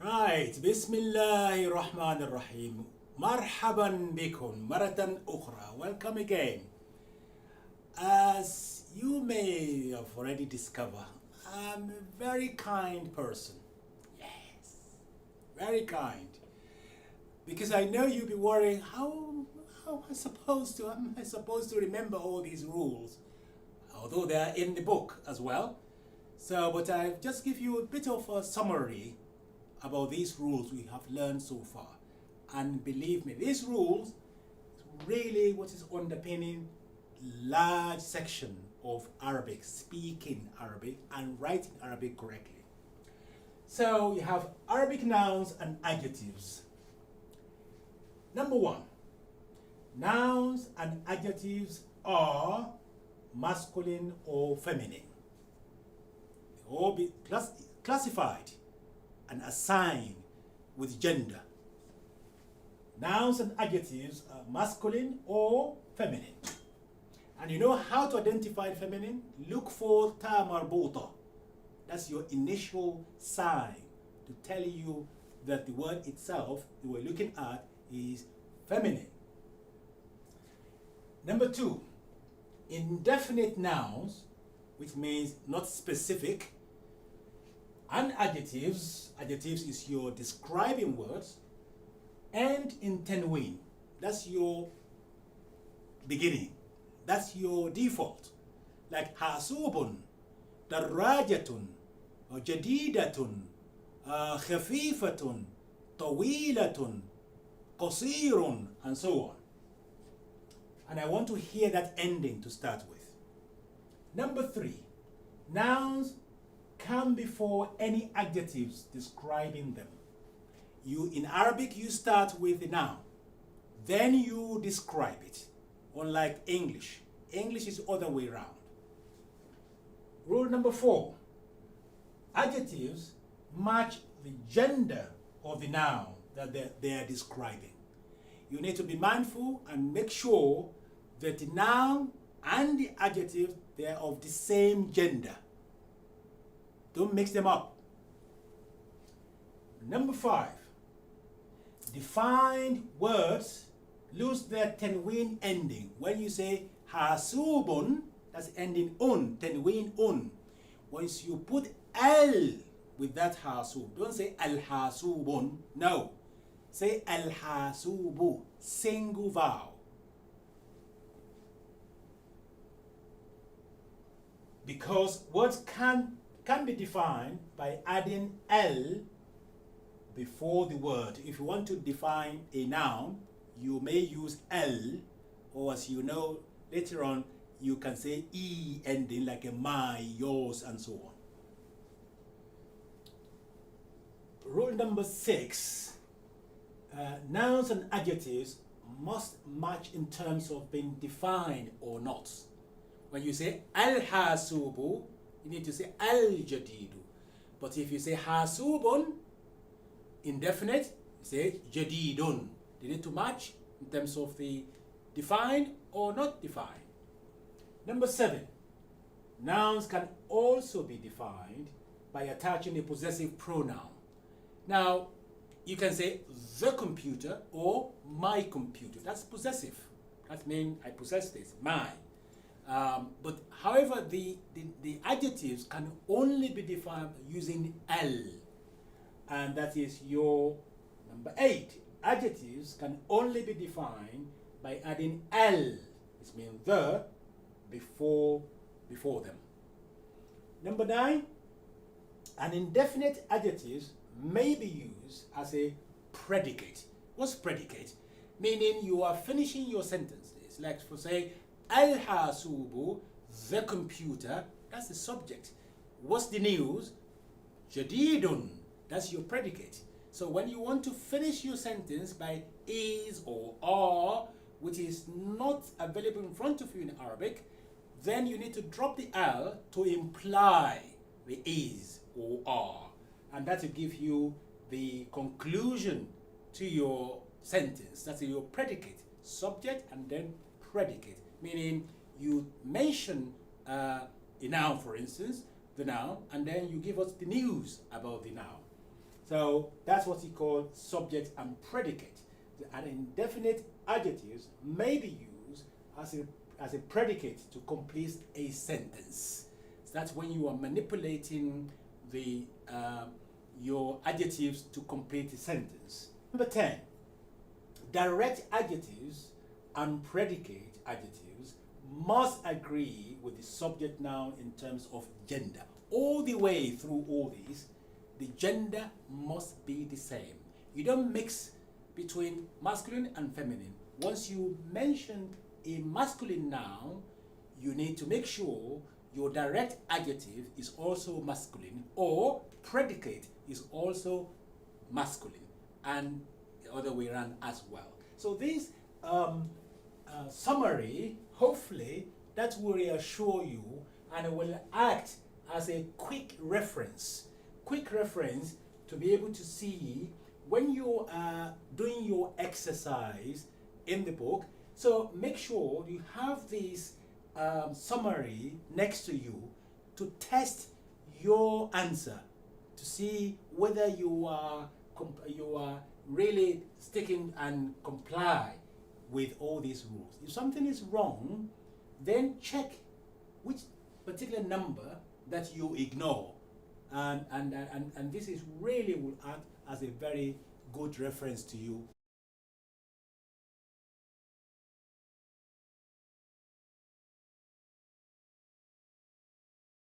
Right, Bismillahir Rahmanir Rahim. Marhaban bikun, maratan ukhra. Welcome again. As you may have already discovered, I'm a very kind person. Yes, very kind. Because I know you'll be worrying, am I supposed to remember all these rules? Although they are in the book as well. So, but I'll just give you a bit of a summary about these rules we have learned so far. And believe me, these rules is really what is underpinning large section of Arabic, speaking Arabic and writing Arabic correctly. So you have Arabic nouns and adjectives. Number one, nouns and adjectives are masculine or feminine. They all be classified and assigned with gender. Nouns and adjectives are masculine or feminine. And you know how to identify feminine? Look for ta marbuta. That's your initial sign to tell you that the word itself you were looking at is feminine. Number two, indefinite nouns, which means not specific, and adjectives is your describing words, and in tenween, that's your beginning, that's your default, like hasubun, darajatun, or jadidatun, khafifatun, tawilatun, qasirun, and so on. And I want to hear that ending to start with. Number three, nouns come before any adjectives describing them. In Arabic, you start with the noun, then you describe it. Unlike English. English is the other way around. Rule number four, adjectives match the gender of the noun that they are describing. You need to be mindful and make sure that the noun and the adjective, they are of the same gender. Don't mix them up. Number five, defined words lose their tenween ending. When you say hasubun, that's ending un, tenween un. Once you put al with that hasub, don't say al hasubun, no. Say al hasubu, single vowel. Because words can be defined by adding L before the word. If you want to define a noun, you may use L, or as you know, later on, you can say E ending like a my, yours, and so on. Rule number six, nouns and adjectives must match in terms of being defined or not. When you say al-hasubu, you need to say al-jadidu. But if you say hasubun, indefinite, you say jadidun. They need to match in terms of the defined or not defined. Number seven, nouns can also be defined by attaching a possessive pronoun. Now, you can say the computer or my computer. That's possessive. That means I possess this, my. But however, the adjectives can only be defined using L. And that is your number eight. Adjectives can only be defined by adding L, which means the, before them. Number nine, an indefinite adjective may be used as a predicate. What's predicate? Meaning you are finishing your sentences. Like for say, al-hasubu, the computer, that's the subject. What's the news? Jadidun, that's your predicate. So when you want to finish your sentence by is or are, which is not available in front of you in Arabic, then you need to drop the al to imply the is or are. And that will give you the conclusion to your sentence. That's your predicate, subject and then predicate. Meaning you mention a noun, for instance, the noun, and then you give us the news about the noun. So that's what he called subject and predicate. An indefinite adjectives may be used as a predicate to complete a sentence. So that's when you are manipulating the your adjectives to complete a sentence. Number 10, direct adjectives and predicate adjectives must agree with the subject noun in terms of gender. All the way through all these, the gender must be the same. You don't mix between masculine and feminine. Once you mention a masculine noun, you need to make sure your direct adjective is also masculine, or predicate is also masculine, and the other way around as well. So this summary, hopefully, that will reassure you and it will act as a quick reference to be able to see when you are doing your exercise in the book. So make sure you have this summary next to you to test your answer, to see whether you are really sticking and comply with all these rules. If something is wrong, then check which particular number that you ignore, and this is really will act as a very good reference to you